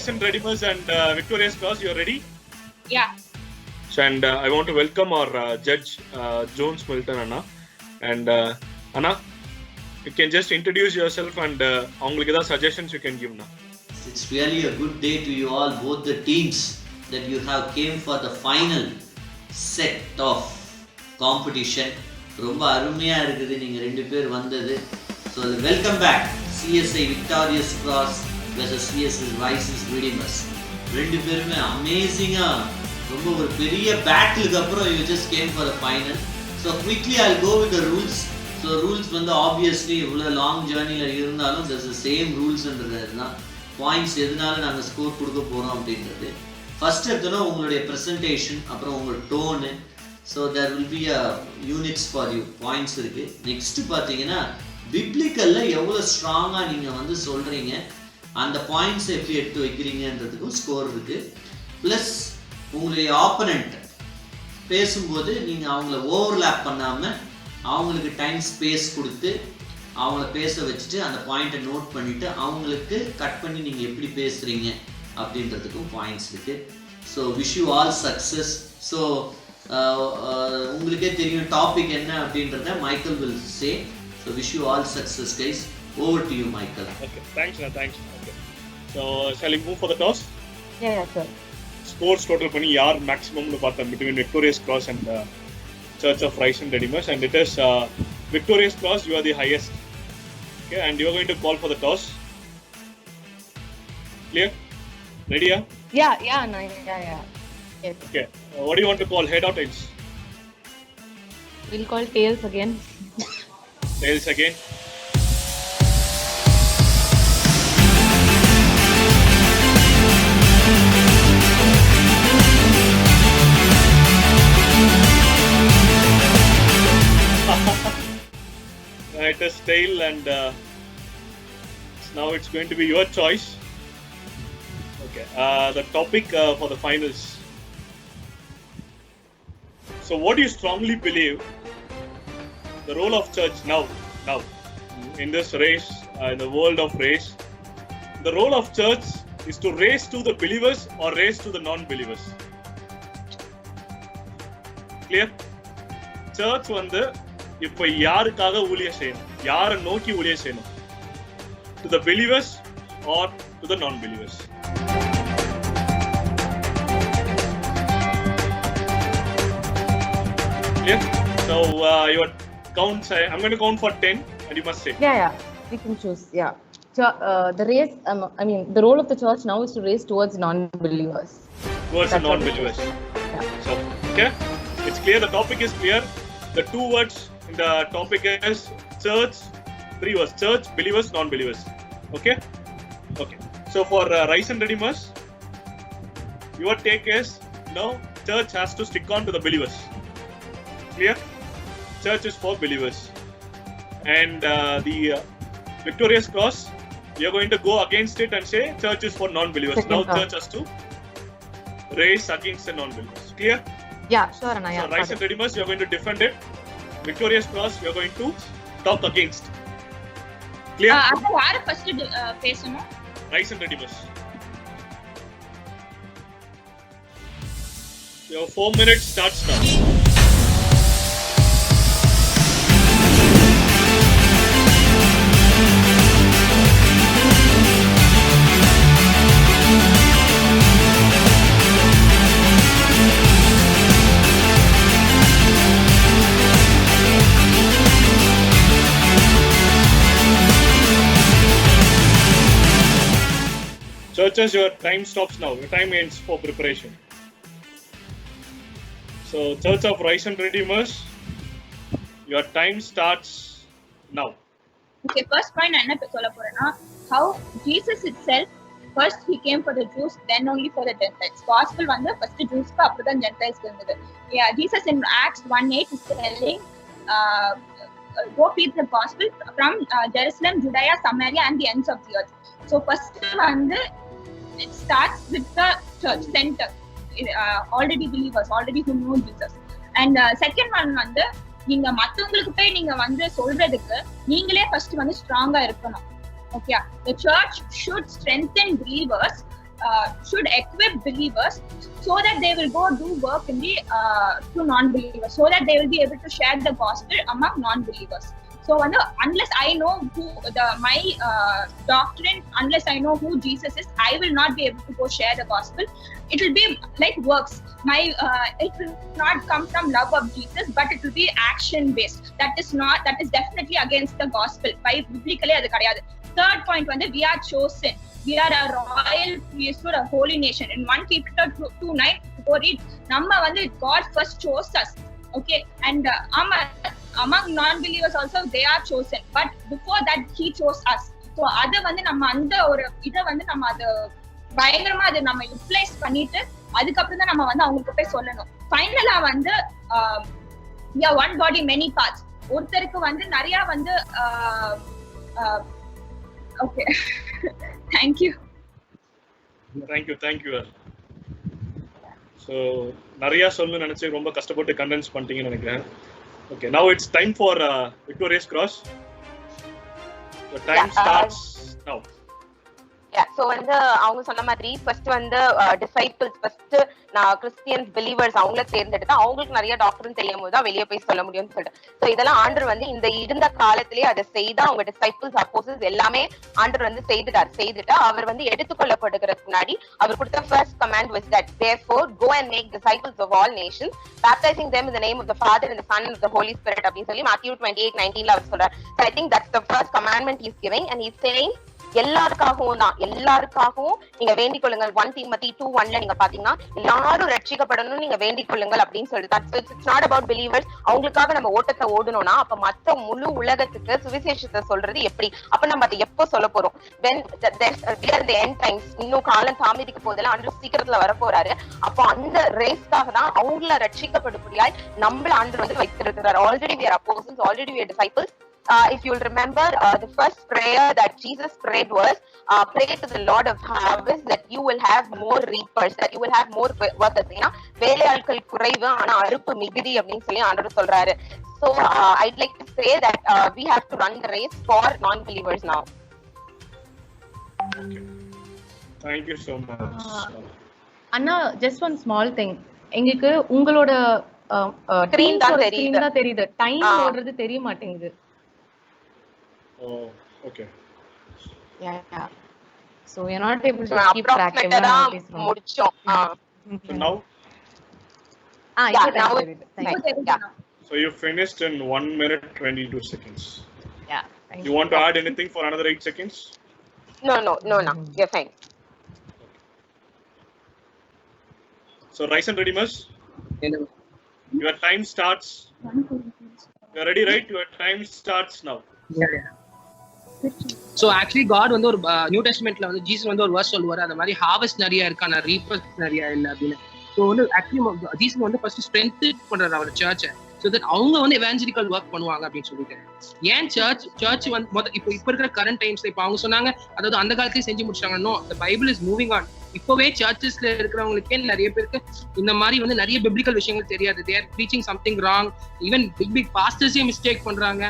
Ryerson Redimus and Victorious Cross, you are ready? Yeah. So, and I want to welcome our judge, Jones Milton Anna. And Anna, you can just introduce yourself and அவங்களுக்கு ஏதாவது suggestions you can give now. It's really a good day to you all, both the teams that you have came for the final set of competition. ரொம்ப அருமையா இருக்குது நீங்க ரெண்டு பேர் வந்தது. So welcome back CSI Victorious Cross versus CSI Ryerson Redimus. ரெண்டு பேருமே அமேசிங்கா ரொம்ப ஒரு பெரிய பேட்டிலுக்கு அப்புறம் you just came for the final. So quickly I'll go with the rules. So rules வந்து obviously இவ்வளவு லாங் ஜர்னில இருந்தாலும் there's the same rules ன்றதுதான். பாயிண்ட்ஸ் எதனால நாங்கள் ஸ்கோர் கொடுக்க போகிறோம் அப்படின்றது ஃபர்ஸ்ட் எடுத்தோன்னா உங்களுடைய ப்ரெசன்டேஷன், அப்புறம் உங்களோட tone. So there will be a units for you, points இருக்குது. நெக்ஸ்ட்டு பார்த்தீங்கன்னா பிப்ளிக்கலில் எவ்வளோ ஸ்ட்ராங்காக நீங்கள் வந்து சொல்கிறீங்க, அந்த பாயிண்ட்ஸை எப்படி எடுத்து வைக்கிறீங்கன்றதுக்கும் ஸ்கோர் இருக்குது. ப்ளஸ் உங்களுடைய ஆப்பனண்ட் பேசும்போது நீங்கள் அவங்கள ஓவர்லேப் பண்ணாமல் அவங்களுக்கு டைம் ஸ்பேஸ் கொடுத்து அவங்கள பேச வச்சுட்டு அந்த பாயிண்ட்டை நோட் பண்ணிவிட்டு அவங்களுக்கு கட் பண்ணி நீங்கள் எப்படி பேசுகிறீங்க அப்படின்றதுக்கும் பாயிண்ட்ஸ் இருக்குது. So wish you all success. So உங்களுக்கே தெரியும் டாபிக் என்ன அப்படின்றத Michael will say. So wish you all success guys. Over to you Michael. Okay, thanks. Okay. So, shall we move for the toss? Yeah, sure. Scores total பண்ணி யார் மேக்ஸிமம்னு பார்த்தோம் between Victorious Cross and Church of Ryerson Redimus, and it is Victorious Cross, you are the highest. Okay, and you are going to call for the toss. Clear? Ready? Yeah. Yes. Okay. What do you want to call? Head or tails? We'll call tails again. Tails again. It is tail, and now it's going to be your choice. Okay. The topic for the finals. So, what do you strongly believe the role of church now in this race, in the world of race? The role of church is to race to the believers or race to the non-believers. Clear? Church வந்து இப்போ யாருக்காக ஊழியம் செய்யணும், யாரை நோக்கி ஊழியம் செய்யணும்? To the believers or to the non-believers? Clear? So your counts, I'm going to count for 10 and you must say. Yeah. We can choose. Yeah. So the race, the role of the church now is to race towards non-believers. Towards the non-believers. Yeah. So, okay, it's clear. The topic is clear. The two words in the topic is church, 3 words: church, believers, non-believers. Okay. So for Ryerson Redimus, your take is no, church has to stick on to the believers. Clear? Church is for believers. And the Victorious Cross, you're going to go against it and say church is for non-believers. Now church has to race against the non-believers. Clear? Yeah, sure. Anna, So Ryerson Redimus, you're going to defend it. Victorious Cross, you're going to talk against. Clear? அப்ப யாரு first பேசணும்? Ryerson Redimus. Your 4 minutes starts now. Churches, your time stops now. Your time ends for preparation. So, Church of Ryerson Redimus, your time starts now. Okay, first point நான் என்ன சொல்ல போறேன்னா, how Jesus itself first he came for the Jews, then only for the Gentiles. Gospel வந்து first Jewsக்கு அப்புறம் தான் Gentiles இருந்தது. Yeah, Jesus in Acts 1:8 is telling go preach the gospel from Jerusalem, Judea, Samaria and the ends of the earth. So first வந்து it starts with the church center, already believers, already who know Jesus. And second one வந்து நீங்க மத்தவங்களுக்கு போய் நீங்க வந்து சொல்றதுக்கு நீங்களே first வந்து ஸ்ட்ராங்கா இருக்கணும். Okay, the church should strengthen believers should equip believers so that they will go do work in the to non-believers, so that they will be able to share the gospel among non-believers. So unless I know who my doctrine, unless I know who Jesus is, I will not be able to go share the gospel. It will be like works. It will not come from love of Jesus, but it will be action based. That is definitely against the gospel. By biblically adu kadiyadu. Third point we are chosen. We are a royal priesthood, a holy nation. In 1 Peter 2:9 go read, நம்ம God first chose us. Okay, and among non-believers also they are chosen, but before that he chose us. So அத நம்ம அந்த ஒரு இத நம்ம அத பயங்கரமா அதை நம்ம யூட்டிலைஸ் பண்ணிட்டு அதுக்கப்புறம் தான் நம்ம அவங்களுக்கு போய் சொல்லணும். ஃபைனலா one body many parts. ஒருத்தருக்கு நிறைய ஓகே thank you. So நிறைய சொல்லணும்னு நினைச்சு ரொம்ப கஷ்டப்பட்டு கண்டென்ஸ் பண்ணிட்டீங்கன்னு நினைக்கிறேன். Okay, now it's time for Victoria's Cross. The time starts now. So அவங்க சொன்ன மாதிரி first disciples first Christians believers அவங்கள தேர்ந்தெடுத்து அவங்களுக்கு நிறைய டாக்டர்னு தெரியும் போது தான் வெளியே போய் சொல்ல முடியும்னு சொல்லிட்டு ஸோ இதெல்லாம் ஆண்டவர் இந்த இருந்த காலத்திலேயே அதை செய்தா அவங்க டிசைபிள்ஸ் அப்போஸ்டல்ஸ் எல்லாமே ஆண்டவர் செய்துட்டு அவர் எடுத்துக்கொள்ளப்படுகிறதுக்கு முன்னாடி அவர் கொடுத்த first command was that therefore go and make disciples of all nations, baptizing them in the name of the Father and the Son and the Holy Spirit அப்படின்னு சொல்லி Matthew 28:19 அவர் சொல்றார். So I think that's the first commandment he's giving, and he's saying எல்லாருக்காகவும் நீங்க வேண்டிக் கொள்ளுங்கள். 1 Timothy 2:1 நீங்க பாத்தீங்கன்னா எல்லாரும் ரட்சிக்கப்படணும் நீங்க வேண்டிக் கொள்ளுங்கள் அப்படின்னு சொல்லிட்டு it's not about believers. அவங்களுக்காக நம்ம ஓட்டத்தை ஓடணும்னா அப்ப மத்த முழு உலகத்துக்கு சுவிசேஷத்தை சொல்றது எப்படி, அப்ப நம்ம அதை எப்போ சொல்ல போறோம்? when the end times, இன்னும் காலம் தாமதிக்க போதெல்லாம் ஆண்டு சீக்கிரத்துல வர போறாரு. அப்போ அந்த ரேஸ்க்காக தான் அவங்கள ரட்சிக்கப்படும்படியாய் நம்மள ஆண்டு வைத்திருக்கிறார். already we are apostles, already we are disciples. If you'll remember, the first prayer that Jesus prayed was, pray to the Lord of harvest that you will have more reapers, that you will have more workers. வேலையாட்கள் குறைவு ஆனா அறுப்பு மிகுதி அப்படின்னு சொல்லி ஆண்டவர் சொல்றாரு. So I'd like to say that we have to run the race for non-believers now. Okay. Thank you so much. Anna, just one small thing. எங்களுக்கு உங்களோட ஸ்கிரீன் தான் தெரியுது, டைம் ஓடுறது தெரிய மாட்டேங்குது. Oh, okay. Yeah. So you're not able to keep track. முடிச்சோம். So now? So you finished in 1 minute 22 seconds. Yeah. You want to add anything for another 8 seconds? No. You're fine. So Rise and Redeemers, your time starts. You're ready, right? Your time starts now. Yeah. So actually God ஒரு new டெஸ்ட்மென்ட்ல Jesus ஒரு verse சொல்லுவாரு, அந்த மாதிரி harvest நிறைய இருக்கான reapers நிறைய இல்ல அப்படின்னு. So actually Jesus first strength பண்றாரு அவர் சர்ச்சை, ஸோ தட் அவங்க எவாஞ்சலிக்கல் ஒர்க் பண்ணுவாங்க அப்படின்னு சொல்லிட்டு. ஏன் சர்ச் இப்போ இருக்கிற கரண்ட் டைம்ஸ்ல இப்போ அவங்க சொன்னாங்க, அதாவது அந்த காலத்திலேயே செஞ்சு முடிச்சாங்க. No, the Bible is moving on. இப்பவே சர்ச்சஸ்ல இருக்கிறவங்களுக்கே நிறைய பேருக்கு இந்த மாதிரி நிறைய பிப்ளிக்கல் விஷயங்கள் தெரியாது. They are preaching something wrong. Even big பாஸ்டர்ஸே மிஸ்டேக் பண்றாங்க,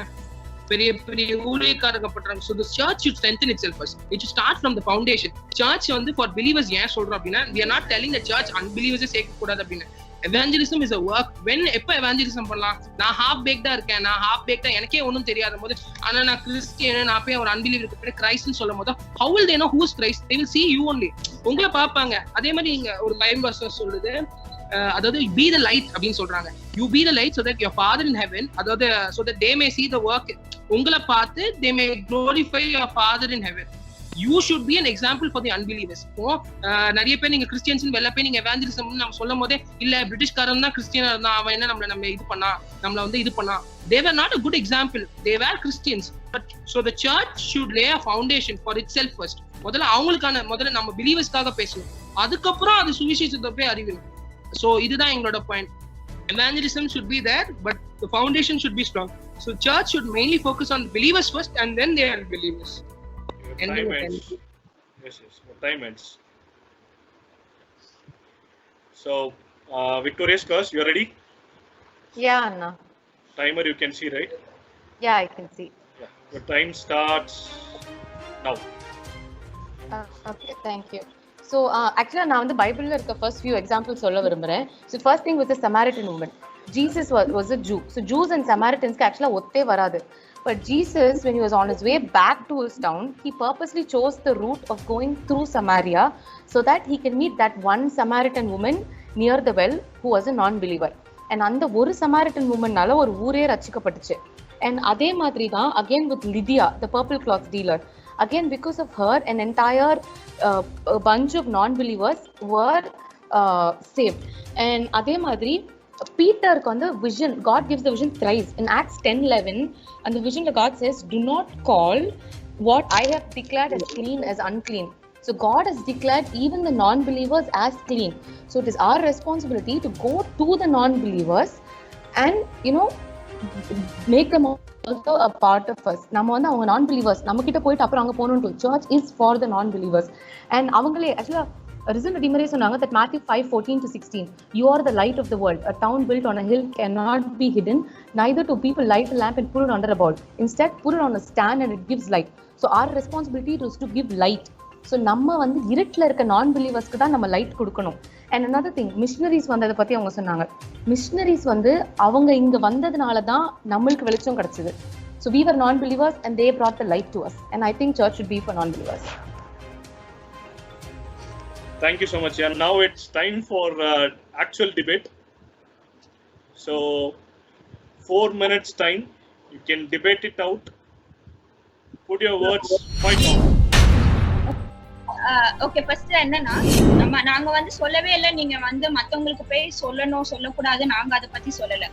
பெரிய பெரிய ஊழியக்காரங்க பண்றாங்க. So the church should strengthen itself first. It should start from the foundation. Church for believers ஏன் சொல்றோம் அப்படின்னா, we are not telling the church unbelievers சேர்க்க கூடாது அப்படின்னு. Evangelism is a work. when எப்ப evangelism பண்ணலாம்? நான் half baked இருக்கேன், எனக்கே ஒன்றும் தெரியாத போது, ஆனா நான் கிறிஸ்டியன், நான் போய் ஒரு அன்பிலீவர் கிட்ட கிரைஸ்ட்னு சொல்லும் போது, how will they know who is Christ? They will see you only. உங்களை பார்ப்பாங்க. அதே மாதிரி இங்க ஒரு பைபிள் வசனம் சொல்லுது, அதாவது be the light அப்படின்னு சொல்றாங்க. You be the light so that your father in heaven, அதாவது so that they may see the work, உங்களை பார்த்து they may glorify your father in heaven. You should be an example for the unbelievers. நிறைய பேர் நீங்க Christians வெளில போய் நீங்க evangelism நம்ம சொல்லும் போதே, இல்ல பிரிட்டிஷ்காரன் தான் கிறிஸ்டியனா இருந்தா, அவன் என்ன நம்ம இது பண்ணா, they were not a good example. They were Christians, but so the church should lay a foundation for itself first. முதல்ல நம்ம பிலீவர்ஸ்க்காக பேசணும், அதுக்கப்புறம் அது சுவிசேஷத்தை போய் அறிவிக்கணும். So இதுதான் எங்களோட point. Evangelism should be there, but the foundation should be strong. So church should mainly focus on believers first, and then they are believers. Time ends. Yes. Time ends. So, Victoria's Cross, you are ready? Yeah, Anna. Timer you can see, right? Yeah, I can see. Yeah. Your time starts now. Okay, thank you. So actually நான் வந்து பைபிள்ல இருக்க first few examples சொல்ல விரும்புறேன். So first thing with the Samaritan woman. Jesus was a Jew. So Jews and Samaritans actually ஒத்தே வராது. But Jesus, when he was on his way back to his town, he purposely chose the route of going through Samaria so that he can meet that one Samaritan woman near the well who was a non-believer. And அந்த ஒரு Samaritan womanனால ஒரு ஊரே ரட்சிக்கப்பட்டுச்சு. And அதே மாதிரி தான் again with Lydia, the purple cloth dealer. Again, because of her, an entire bunch of non-believers were saved. And அதே மாதிரி பீட்டருக்கு வந்து vision, God gives the vision thrice. In Acts 10:11, and the vision of God says, do not call what I have declared as clean as unclean. So God has declared even the non-believers as clean. So it is our responsibility to go to the non-believers and, you know, make them also a part of us. நம்ம வந்து அவங்க non-believers நம்ம கிட்ட போயிட்டு அப்புறம் அங்க போகணும். Church is for the non-believers. And அவங்களே actually Risen Redeemer சொன்னாங்க that Matthew 5:14-16, you are the light of the world. A town built on a hill cannot be hidden. Neither do people light a lamp and put it under a bowl. Instead, put it on a stand and it gives light. So our responsibility is to give light. So நம்ம வந்து இருட்டில் இருக்க non-believers-க்கு தான் நம்ம light கொடுக்கணும். And another thing, missionaries வந்து அதை பத்தி அவங்க சொன்னாங்க. Missionaries வந்து அவங்க இங்க வந்ததுனால தான் நம்மளுக்கு வெளிச்சம் கிடைச்சது. So we were non-believers and they brought the light to us. And I think church should be for non-believers. Thank you so much. And now it's time for actual debate. So 4 minutes time. You can debate it out. Put your words point on. Okay, first என்னன்னா நாங்க வந்து சொல்லவே இல்லை நீங்க வந்து மத்தவங்களுக்கு போய் சொல்லணும் சொல்லக்கூடாது, நாங்க அதை பத்தி சொல்லல.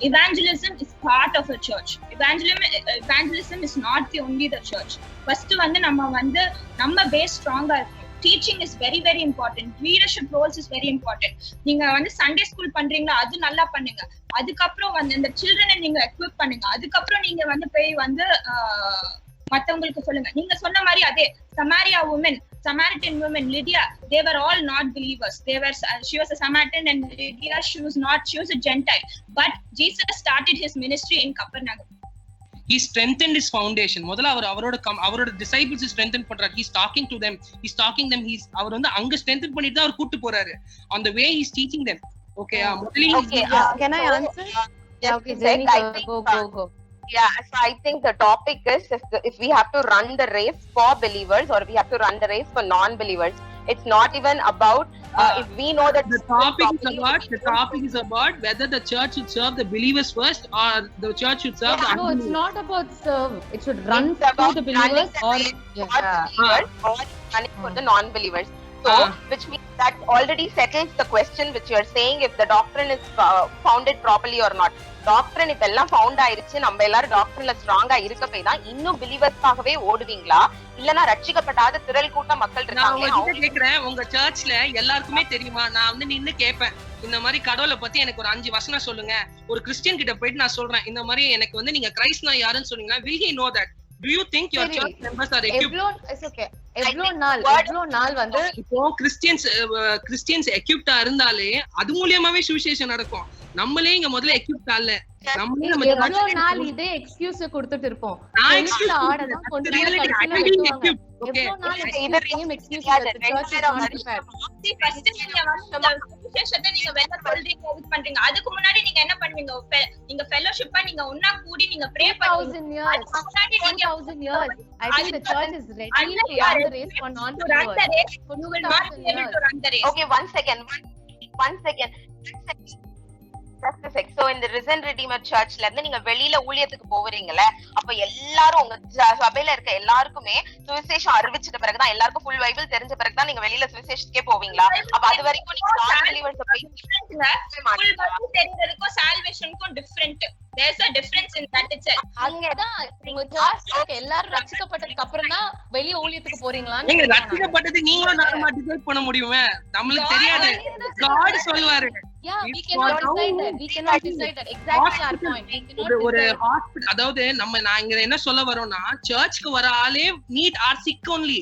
Evangelism is part of a church. Evangelism is not the only the church. First வந்து நம்ம பேஸ் ஸ்ட்ராங்கா இருக்கும். Teaching is very very important. Leadership roles is very important. நீங்க வந்து சண்டே ஸ்கூல் பண்றீங்களா, அது நல்லா பண்ணுங்க. அதுக்கப்புறம் வந்து இந்த சில்ட்ரனை நீங்க எக்விப் பண்ணுங்க. அதுக்கப்புறம் நீங்க வந்து போய் வந்து மத்தவங்களுக்கு சொல்லுங்க. நீங்க சொன்ன மாதிரி அதே Samaritan women, Lydia, they were all not believers. She was a Samaritan and Lydia, she was a Gentile. But Jesus started his ministry in Capernaum. He strengthened his foundation. முதல்ல அவரோட disciples strengthen பண்றாரு. He's talking to them. அவர் வந்து அங்க strengthen பண்ணிட்டு தான் அவர் கூட்டி போறாரு. On the way he's teaching them. Okay, can I answer? Yeah, okay, Jenny, go. Yeah, so I think the topic is if we have to run the race for believers or we have to run the race for non-believers. It's not even about if we know that the topic is about whether the church should serve the believers first or the church should serve the unbelievers. No, it's not about serve. It should run through the believers or running for the non-believers. So, which means that already settles the question which you are saying if the doctrine is founded properly or not. Doctor இப்ப எல்லாம் found ஆயிருச்சு, நம்ம எல்லாரும் டாக்டர்ல ஸ்ட்ராங்கா இருக்க போய் தான் இன்னும் பிலீவர்ஸ்க்காகவே ஓடுவீங்களா, இல்லனா ரட்சிக்கப்படாத திரள் கூட்ட மக்கள் இருக்காங்க. நான் கேக்குறேன், உங்க சர்ச்ல எல்லாருக்குமே தெரியுமா? நான் வந்து நின்னு கேட்பேன், இந்த மாதிரி கடவுளை பத்தி எனக்கு ஒரு 5 வசனம் சொல்லுங்க. ஒரு கிறிஸ்டியன் கிட்ட போயிட்டு நான் சொல்றேன், இந்த மாதிரி எனக்கு வந்து நீங்க கிரைஸ்ட்னா யாருன்னு சொன்னீங்கன்னா, will he know that? Do you think your church members are equipped? It's okay. எவ்ளோ நாள் வந்து இப்போ கிறிஸ்டியன்ஸ் எக்யூப்டா இருந்தாலே அது மூலமாவே சுவிசேஷம் நடக்கும். நம்மளே இங்க முதல்ல எக்யூப்ட் ஆல, நம்மளே நம்ம எவ்ளோ நாள் இதே எக்ஸ்கியூஸ் கொடுத்துட்டு இருப்போம். ஆடதான் கொண்டு Okay. நீங்க பண்றீங்க. அதுக்கு முன்னாடி நீங்க என்ன பண்ணுவீங்க? நீங்க ஃபெலோஷிப்பா நீங்க ஒண்ணா கூடி நீங்க ப்ரே பண்ணுவீங்க. 1000 years I think the church is ready to run the race for non-believers. You will not be able to run the race. Okay, one second. Just a sec. So in the Risen Redeemer Churchல இருந்து நீங்க வெளியில ஊழியத்துக்கு போவீங்கல, அப்ப எல்லாரும் உங்க சபையில இருக்க எல்லாருக்குமே சுவிசேஷம் அறிவிச்சிட்ட பிறகுதான், எல்லாருக்கும் ஃபுல் பைபிள் தெரிஞ்ச பிறகுதான் நீங்க வெளியில சுவிசேஷத்துக்கே போவீங்களா? அப்ப அது வரைக்கும் நீங்க non-believers போய் ஃபுல் பைபிள் தெரிஞ்சதுக்கும் சால்வேஷனுக்கும் different. There's a difference in that itself. அங்கதான் உங்க சர்ச்ல எல்லாரும் ரட்சிக்கப்பட்டதுக்கு அப்புறம் தான் வெளிய ஊழியத்துக்கு போறீங்களா? நீங்க ரட்சிக்கப்பட்டது நீங்களும் நானும் டிசைட் பண்ண முடியுமே? நம்மளுக்கு தெரியாது. God சொல்வாரு. Yeah, we cannot decide that. Exactly our point. ஒரு ஹாஸ்பிடல், அதாவது நான் இங்க என்ன சொல்ல வரோம்னா, சர்ச்சுக்கு வர ஆளே நீட் ஆர் சிக் only.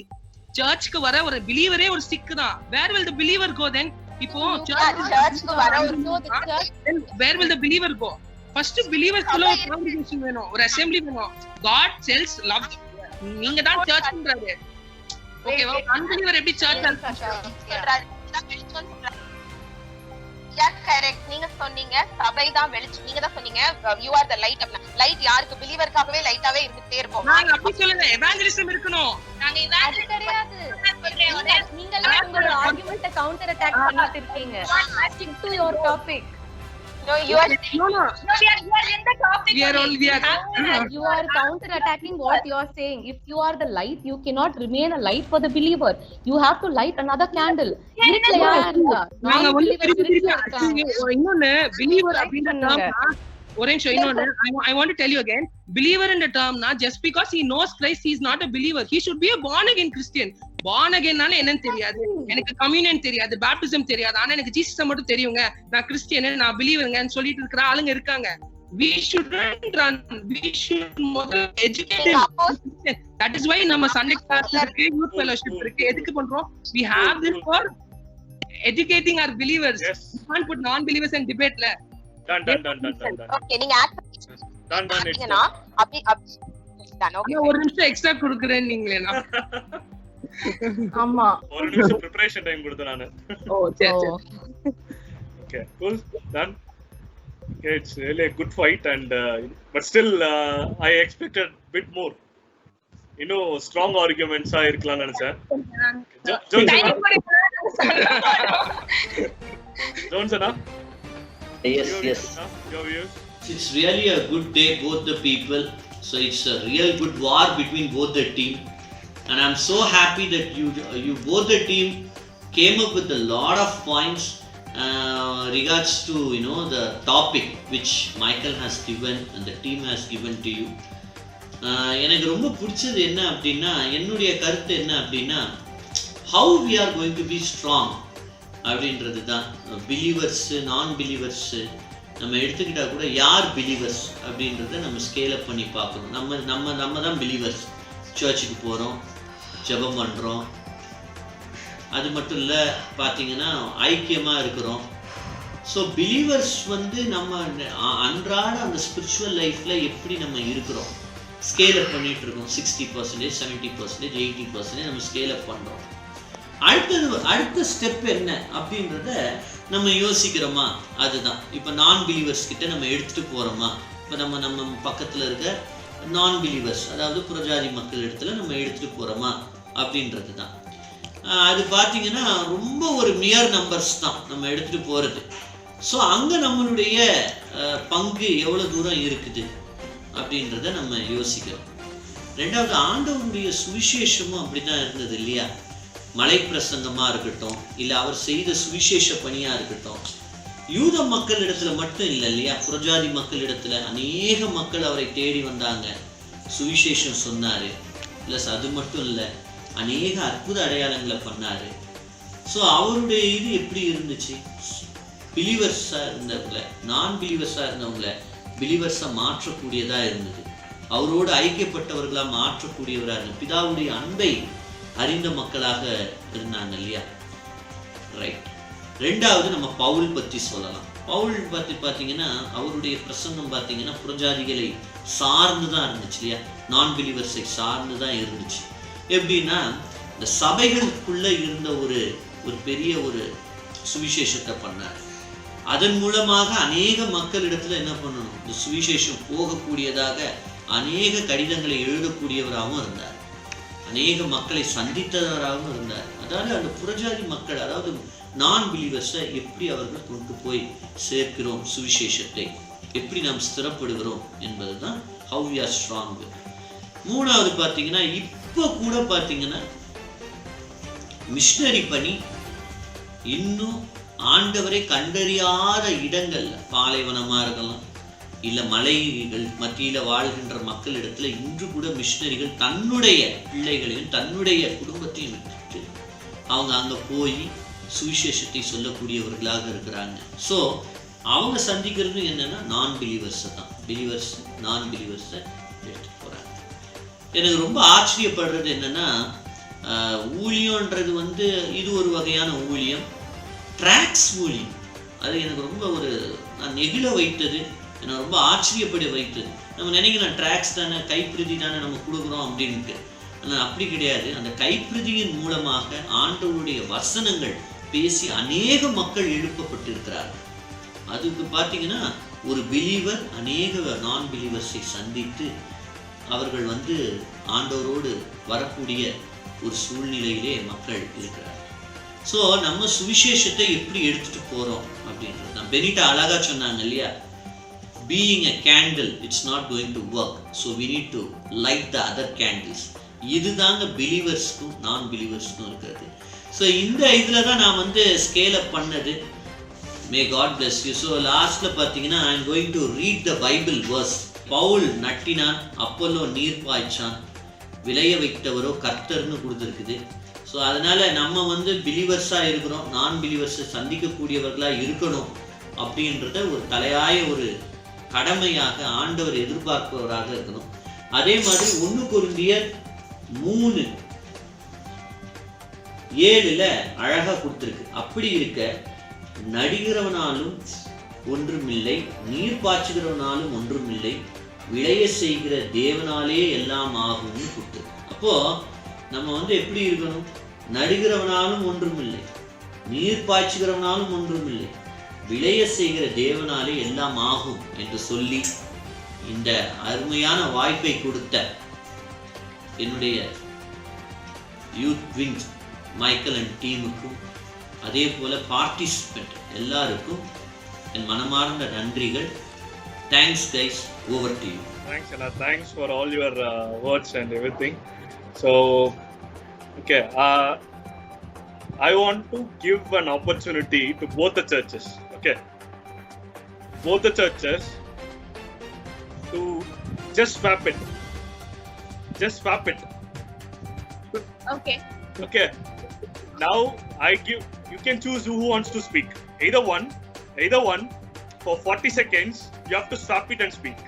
சர்ச்சுக்கு வர ஒரு பிலீவரே ஒரு சிக் தான். Where will the believer go then? இப்போ சர்ச்சுக்கு வர where will the believer go? First believers குள்ள ஒரு congregation வேணும், ஒரு assembly வேணும். God sells love. நீங்க தான் சர்ச்ன்றாரு. ஓகேவா? அன்பிலீவர் எப்படி சர்ச் சொல்றாரு வெளிச்சம் சொல்றாரு. Yes, correct. நீங்க சொன்னீங்க சபை தான் வெளிச்சம். நீங்க தான் சொன்னீங்க you are the light. Light யாருக்கு? பிலீவர்க்காகவே லைட்டாவே இருந்துட்டே இருப்போம். நான் அப்படி சொல்லல, எவாங்கலிசம் இருக்கணும். நாங்க அது கிடையாது. நீங்க எல்லாம் உங்களோட ஆர்குமெண்ட்ட கவுண்டர் அட்டாக் பண்ணிட்டு இருக்கீங்க. Stick to your topic. No, you are No, no. we are in the topic. You are counter attacking what you are saying. If you are the light, you cannot remain a light for the believer. You have to light another candle. இருட்டலையா இருந்தா நாங்க வந்து non-believer திருப்பி இருக்காங்க. இன்னொன்னு believer அப்படின்ற term ஒரே நிமிஷம். இன்னொன்னு I want to tell you again, believer in the term na just because he knows Christ he is not a believer. He should be a born again Christian. born again நால என்னன்னு தெரியாது, எனக்கு communion தெரியாது, baptism தெரியாது, ஆனா எனக்கு Jesus மட்டும் தெரியுங்க, நான் கிறிஸ்டியன், நான் பிலீவர்ங்கன்னு சொல்லிட்டு இருக்கிற ஆளுங்க இருக்காங்க. We shouldn't run. We should educate them. That is why நம்ம Sunday class இருக்கு, youth fellowship இருக்கு. எதுக்கு பண்றோம்? We have this for educating our believers. Yes. We can't put non-believers in debate la. Done. Okay, நீங்க Done. ஆக்சுவலா அப்படி done. Okay. ஒரு நிமிஷம் எக்ஸ்ட்ரா கொடுக்குறேன் நீங்களே. ஆமா. ஒரு நிமிஷம் preparation time கொடுத்தேன் நானு. ஓ சரி. Okay, cool. Done. Okay, it's really a good fight and but still I expected a bit more. Strong arguments இருக்கலாம் நினைச்சேன். Johnson, Yes. your views? It's really a good day, both the people. So it's a real good war between both the team. And I'm so happy that you both the team came up with a lot of points regards to the topic which Michael has given and the team has given to you. எனக்கு ரொம்ப பிடிச்சது என்ன அப்படின்னா, என்னுடைய கருத்து என்ன அப்படின்னா, how we are going to be strong அப்படின்றது தான். பிலீவர்ஸ் நான் பிலீவர்ஸ் நம்ம எடுத்துக்கிட்டா கூட யார் பிலீவர்ஸ் அப்படின்றத நம்ம ஸ்கேல் அப் பண்ணி பார்க்கணும். நம்ம தான் பிலீவர்ஸ். சர்ச்சுக்கு போகிறோம், ஜெபம் பண்ணுறோம், அது மட்டும் இல்லை பார்த்தீங்கன்னா ஐக்கியமாக இருக்கிறோம். ஸோ பிலீவர்ஸ் நம்ம அன்றாட அந்த ஸ்பிரிச்சுவல் லைஃப்பில் எப்படி நம்ம இருக்கிறோம் ஸ்கேல் அப் பண்ணிட்டு இருக்கோம். 60%, 70%, 80% நம்ம ஸ்கேல் அப் பண்ணுறோம். அடுத்த ஸ்டெப் என்ன அப்படின்றத நம்ம யோசிக்கிறோமா? அதுதான் இப்போ நான் பிலீவர்ஸ் கிட்ட நம்ம எடுத்துட்டு போறோமா? இப்போ நம்ம பக்கத்துல இருக்க நான் பிலீவர்ஸ், அதாவது புறஜாதி மக்கள் இடத்துல நம்ம எடுத்துட்டு போறோமா அப்படின்றது தான். அது பார்த்தீங்கன்னா ரொம்ப ஒரு நியர் நம்பர்ஸ் தான் நம்ம எடுத்துட்டு போறது. ஸோ அங்க நம்மளுடைய பங்கு எவ்வளவு தூரம் இருக்குது அப்படின்றத நம்ம யோசிக்கிறோம். ரெண்டாவது, ஆண்டவருடைய சுவிசேஷமும் அப்படிதான் இருந்தது இல்லையா? மலை பிரசங்கமாக இருக்கட்டும், இல்லை அவர் செய்த சுவிசேஷ பணியாக இருக்கட்டும், யூத மக்களிடத்துல மட்டும் இல்லை இல்லையா, புறஜாதி மக்களிடத்துல அநேக மக்கள் அவரை தேடி வந்தாங்க, சுவிசேஷம் சொன்னார். ப்ளஸ் அது மட்டும் இல்லை, அநேக அற்புத அடையாளங்களை பண்ணார். ஸோ அவருடைய இது எப்படி இருந்துச்சு? பிலீவர்ஸாக இருந்தவங்கள நான் பிலீவர்ஸாக இருந்தவங்கள பிலீவர்ஸாக மாற்றக்கூடியதாக இருந்தது. அவரோடு ஐக்கியப்பட்டவர்களாக மாற்றக்கூடியவராக இருந்தது. பிதாவுடைய அன்பை அறிந்த மக்களாக இருந்தாங்க இல்லையா? ரைட். ரெண்டாவது, நம்ம பவுல் பற்றி சொல்லலாம். பவுல் பற்றி பார்த்தீங்கன்னா அவருடைய பிரசங்கம் பார்த்தீங்கன்னா புறஜாதிகளை சார்ந்து தான் இருந்துச்சு இல்லையா? நான் பிலீவர்ஸை சார்ந்து தான் இருந்துச்சு. எப்படின்னா, இந்த சபைகளுக்குள்ள இருந்த ஒரு பெரிய ஒரு சுவிசேஷத்தை பண்ணார். அதன் மூலமாக அநேக மக்களிடத்துல என்ன பண்ணணும், இந்த சுவிசேஷம் போகக்கூடியதாக அநேக கடிதங்களை எழுதக்கூடியவராகவும் இருந்தார், அநேக மக்களை சந்தித்தவராகவும் இருந்தார். அதாவது அந்த புறஜாதி மக்கள், அதாவது நான் பிலீவர்ஸை எப்படி அவர்கள் கொண்டு போய் சேர்க்கிறோம், சுவிசேஷத்தை எப்படி நாம் ஸ்திரப்படுகிறோம் என்பது தான் how we are strong. மூணாவது பார்த்தீங்கன்னா, இப்போ கூட பார்த்தீங்கன்னா மிஷனரி பணி இன்னும் ஆண்டவரை கண்டறியாத இடங்கள்ல, பாலைவனமாக இருக்கலாம், இல்லை மலைகள் மத்தியில் வாழ்கின்ற மக்களிடத்துல இன்று கூட மிஷனரிகள் தன்னுடைய பிள்ளைகளையும் தன்னுடைய குடும்பத்தையும் விட்டுட்டு அவங்க அங்கே போய் சுவிசேஷத்தை சொல்லக்கூடியவர்களாக இருக்கிறாங்க. ஸோ அவங்க சந்திக்கிறது என்னன்னா நான் பிலீவர்ஸை தான், பிலீவர்ஸ் நான் பிலீவர்ஸை எடுத்துட்டு போகிறாங்க. எனக்கு ரொம்ப ஆச்சரியப்படுறது என்னன்னா, ஊழியன்றது இது ஒரு வகையான ஊழியம், ட்ராக்ஸ் ஊழியம். அது எனக்கு ரொம்ப நான் நெகிழ வைத்தது, என்னை ரொம்ப ஆச்சரியப்பட வைத்தது. நம்ம நினைக்கலாம் ட்ராக்ஸ் தானே, கைப்பிரதி தானே நம்ம கொடுக்குறோம் அப்படின்ட்டு. ஆனால் அப்படி கிடையாது. அந்த கைப்பிரதியின் மூலமாக ஆண்டவருடைய வசனங்கள் பேசி அநேக மக்கள் எழுப்பப்பட்டிருக்கிறார்கள். அதுக்கு பார்த்தீங்கன்னா ஒரு பிலீவர் அநேக நான் பிலீவர்ஸை சந்தித்து அவர்கள் ஆண்டவரோடு வரக்கூடிய ஒரு சூழ்நிலையிலே மக்கள் இருக்கிறார். ஸோ நம்ம சுவிசேஷத்தை எப்படி எடுத்துட்டு போகிறோம் அப்படின்றது தான். பெனிட்டா அழகாக சொன்னாங்க இல்லையா, being a candle, it's not going to work, so we need to light the other candles. இதுதாங்க பிலீவர்ஸ்க்கும் நான் பிலீவர்ஸ்க்கும் இருக்கிறது. ஸோ இந்த இதில் தான் நான் ஸ்கேல் அப் பண்ணது. May god bless you. So லாஸ்ட்டில் பார்த்தீங்கன்னா I am going to read the bible verse. பவுல் நட்டினான், அப்போலோ நீர் பாய்ச்சான், விளைய வைத்தவரோ கர்த்தர்னு கொடுத்துருக்குது. ஸோ அதனால் நம்ம பிலீவர்ஸாக இருக்கிறோம், நான் பிலீவர்ஸை சந்திக்கக்கூடியவர்களாக இருக்கணும் அப்படின்றத ஒரு தலையாய ஒரு கடமையாக ஆண்டவர் எதிர்பார்ப்பவராக இருக்கணும். அதே மாதிரி 1 கொரிந்தியர் 3:7 அழகா கொடுத்துருக்கு. அப்படி இருக்க நடிகிறவனாலும் ஒன்றுமில்லை, நீர் பாய்ச்சுகிறவனாலும் ஒன்றுமில்லை, விளைய செய்கிற தேவனாலே எல்லாம் ஆகும்னு கொடுத்துருக்கு. அப்போ நம்ம எப்படி இருக்கணும்? நடிகிறவனாலும் ஒன்றுமில்லை, நீர் பாய்ச்சுகிறவனாலும் ஒன்றுமில்லை, விளைய செய்கிற தேவனாலே எல்லாம் ஆகும் என்று சொல்லி இந்த அருமையான வாய்ப்பை கொடுத்த என்னுடைய யூத் விங் மைக்கேல் அண்ட் டீமுக்கும் அதே போல பார்ட்டிசிபெண்ட் எல்லாருக்கும் என் மனமார்ந்த நன்றிகள். Thanks guys, over to you. Thanks Anna, thanks for all your words and everything. So okay, I want to give an opportunity to both the churches. Okay, both the churches to just swap it. Okay. Now you can choose who wants to speak. Either one for 40 seconds you have to swap it and speak.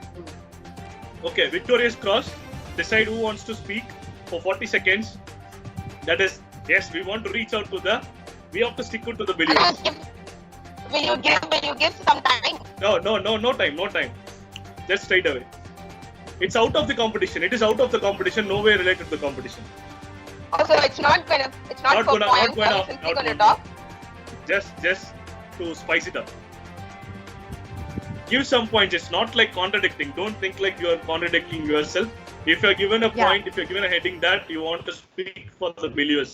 Okay, victorious cross, decide who wants to speak for 40 seconds. That is, yes, we want to reach out to we have to stick to the believers. Will you give some time? No time. Just straight away. It's out of the competition. It is out of the competition. No way related to the competition. Also, it's not for points. We're going to talk. Just to spice it up. Give some points. It's not like contradicting. Don't think like you are contradicting yourself. If you are given a point, if you are given a heading that you want to speak for the believers,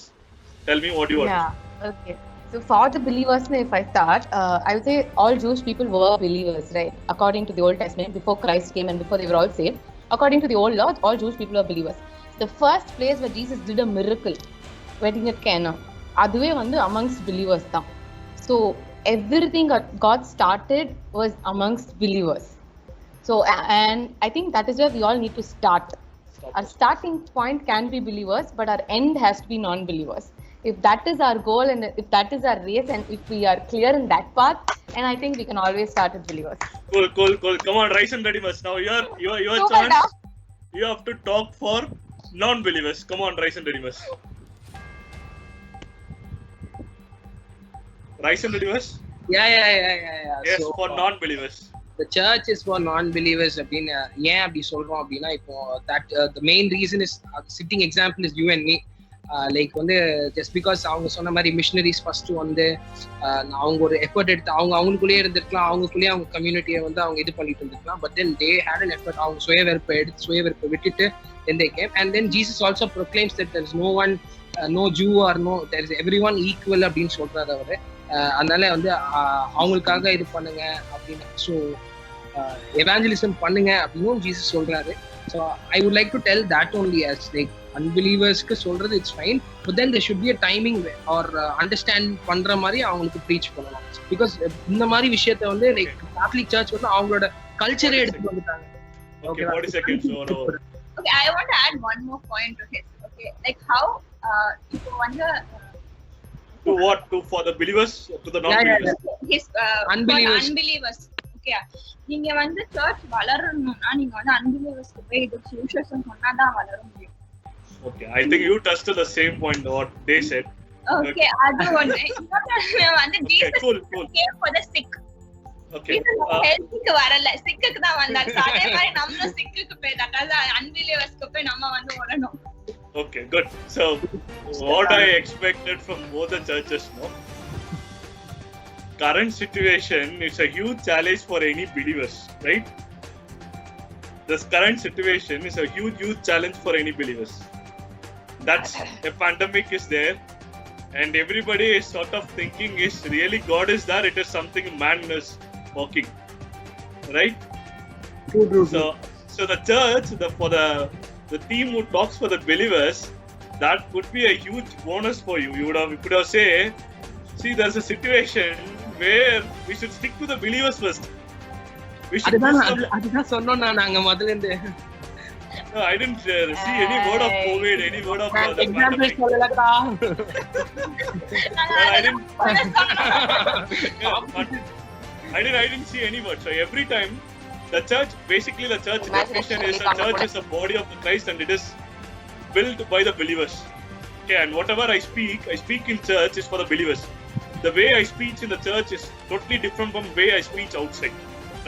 tell me what you want. Yeah, okay. So for the believers, if I start, I would say all Jewish people were believers, right? According to the Old Testament, before Christ came and before they were all saved, according to the old law, all Jewish people were believers. The first place where Jesus did a miracle, wedding at Cana, அதுவே amongst believers தான். So everything God started was amongst believers. So and I think that is where we all need to start. Our starting point can be believers, but our end has to be non-believers. If that is our goal and if that is our race and if we are clear in that path, and I think we can always start with believers. Cool. Come on, Rise and Redeemers. Now your chance. You have to talk for non-believers. Come on, Rise and Redeemers. Rise and Redeemers? Yeah. Yes, So, for non-believers. The church is for non-believers. ஏன் அப்படி சொல்றோம் அப்படின்னா, இப்போ that the main reason is sitting example is you and me. Like just because அவங்க சொன்ன மாதிரி missionaries first அவங்க ஒரு எஃபர்ட் எடுத்து அவங்களுக்குள்ளேயே இருந்திருக்கலாம், அவங்களுக்குள்ளேயே அவங்க கம்யூனிட்டியை அவங்க இது பண்ணிட்டு இருந்திருக்கலாம். But then they had an effort. அவங்க சுயவெறுப்பை விட்டுட்டு then they came, and then Jesus also proclaims that there is no one, no Jew or no, there is everyone equal அப்படின்னு சொல்றாரு அவரு. அதனால அவங்களுக்காக இது பண்ணுங்க அப்படின்னு, ஸோ எவாஞ்சலிசம் பண்ணுங்க அப்படின்னு ஜீசஸ் சொல்றாரு. So I would like to tell that only as like அன்பிலீவர்ஸ்க்கு சொல்றது it's fine, but then there should be a timing or understand பண்ற மாதிரி அவங்களுக்கு ப்ரீச் பண்ணலாம். பிகாஸ் இந்த மாதிரி விஷயத்த லைக் கேத்தலிக் சர்ச் அவங்களோட கல்ச்சரே எடுத்து வந்துட்டாங்க. Okay, 40 seconds. Okay, I want to add one more point to his. Okay, like how இப்போ to what? To for the believers, to the non-believers. His unbelievers. Okay, நீங்க church வளரணும்னா நீங்க unbelievers-க்கு போய் இது சுவிசேஷம் சொன்னாதான் வளர முடியும். Okay, I think you touched the same point what they said. Okay, அது ஒண்ணு. Jesus came for the sick. Okay. ஹெல்த்க்கு வரல, சிக்குக்கு தான் வந்தாரு. அதே மாதிரி நம்ம சிக்குக்கு போய் தக்கால unbelievers-க்கு போய் நம்ம வரணும். Okay, good. So, what I expected from both the churches, no? Current situation is a huge challenge for any believers, right? This current situation is a huge challenge for any believers. That's a pandemic is there, and everybody is sort of thinking, is really God is there? It is something man is walking, right? True. So the church, for the team who talks for the believers, that would be a huge bonus for you. You could have say, see, there's a situation where we should stick to the believers first. We should அதுதான் சொன்னோம் நாங்க முதல்ல இருந்து. No, I didn't see any word of COVID, any word of the example pandemic. சொல்லலடா. I didn't see any word. So every time the church, basically the church definition is a church is a body of the Christ and it is built by the believers. Okay, and whatever I speak in church is for the believers. The way I speak in the church is totally different from the way I speak outside,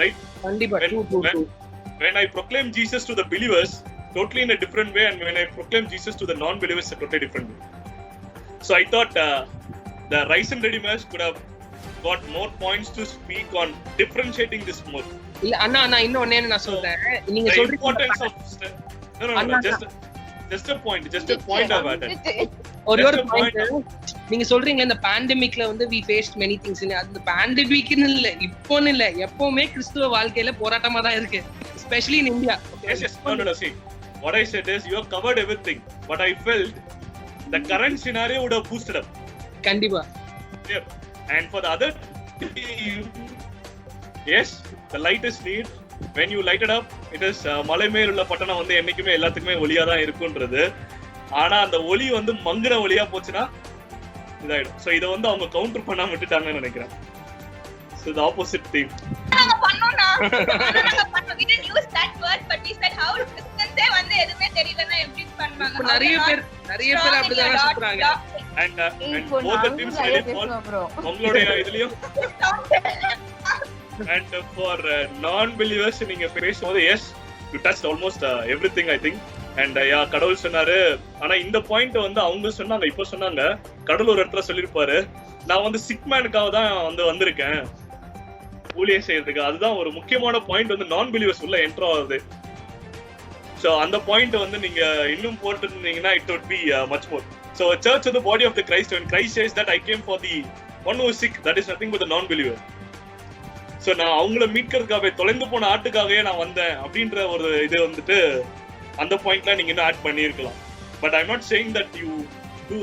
right? கண்டிப்பா true. When I proclaim Jesus to the believers, totally in a different way, and when I proclaim Jesus to the non-believers, a totally different way. So I thought the Rise and Redeemers could have got more points to speak on differentiating this more. இல்ல அண்ணா இன்னும் ஒண்ணே நான் சொல்றேன். நீங்க The சொல்றீங்க importance of no, just a point I've added. ஒரு just a point நீங்க சொல்றீங்க இந்த பேண்டமிக்ல வந்து we faced many things. அந்த பேண்டமிக்னு இல்ல இப்போன்னு இல்ல எப்பவுமே கிறிஸ்துவ வாழ்க்கையில போராட்டமா தான் இருக்கு, especially in India. Yes. No. See, what I said is you have covered everything, but I felt the current scenario would have boosted up. கண்டிப்பா. Yeah. And for the other team, yes, the light is need. When you light it up, it is மலை மேல் உள்ள பட்டணம் வந்து என்னைக்குமே எல்லாத்துக்குமே ஒளியா தான் இருக்குன்றது. ஆனா அந்த ஒளி வந்து மங்குன ஒளியா போச்சுன்னா இதாயிடும். சோ இத வந்து அவங்க கவுண்டர் பண்ணாம விட்டுட்டாங்கன்னு நினைக்கிறேன். So the opposite team. நாங்க பண்ணோம்னா we didn't use that word, but we said how Christians வந்து எதுமே தெரியலன்னா எப்படி பண்ணுவாங்க. நிறைய பேர் அப்படிதான் சொல்றாங்க. And both the teams really fall. உங்களுடைய இதுலயும் and for non-believers நீங்க பேசும்போது yes, you touched almost everything I think. And கடவுள் சொன்னாரு. ஆனா இந்த பாயிண்ட் வந்து அவங்க சொன்னாங்க, இப்ப சொன்னாங்க, கடவுள் ஒரு இடத்துல சொல்லிருப்பாரு, நான் வந்து சிக் மேனுக்காக தான் வந்திருக்கேன் ஊழியம் செய்யறதுக்கு. அதுதான் ஒரு முக்கியமான பாயிண்ட் வந்து நான் பிலீவர்ஸ் உள்ள என்டர் ஆகுது. சோ அந்த பாயிண்ட் வந்து நீங்க இன்னும் போட்டுருந்தீங்கன்னா it would be much more. So a church of the body of the Christ, when Christ says that I came for the one who is sick, that is nothing but the non-believer. So நான் அவங்கள மீட்கிறதுக்காகவே, தொலைந்து போன ஆட்டுக்காகவே நான் வந்தேன் அப்படின்ற ஒரு இது வந்துட்டு அந்த பாயிண்ட்ல நீங்க இன்னும் ஆட் பண்ணிருக்கலாம். But I am not saying that you to,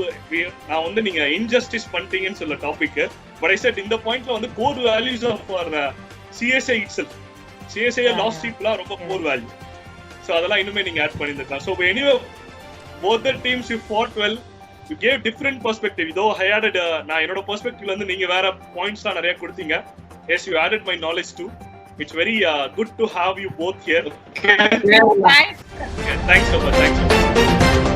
நான் வந்து நீங்க இன்ஜஸ்டிஸ் பண்ணிட்டீங்கன்னு சொல்ல டாபிக். பட் ஐ செட் இந்த பாயிண்ட்ல வந்து core values of CSI itself, CSI last ஷீப்லாம் ரொம்ப கோர் வேல்யூ. ஸோ அதெல்லாம் இன்னுமே நீங்க ஆட் பண்ணியிருக்கலாம். So anyway both the teams you fought well, you gave different perspective. இதோ I added நான் என்னோட பெர்ஸ்பெக்டிவ்ல வந்து நீங்க வேற பாயிண்ட்ஸ்லாம் நிறைய கொடுத்தீங்க. Yes, you added my knowledge too. It's very good to have you both here. Thanks. Thanks so much.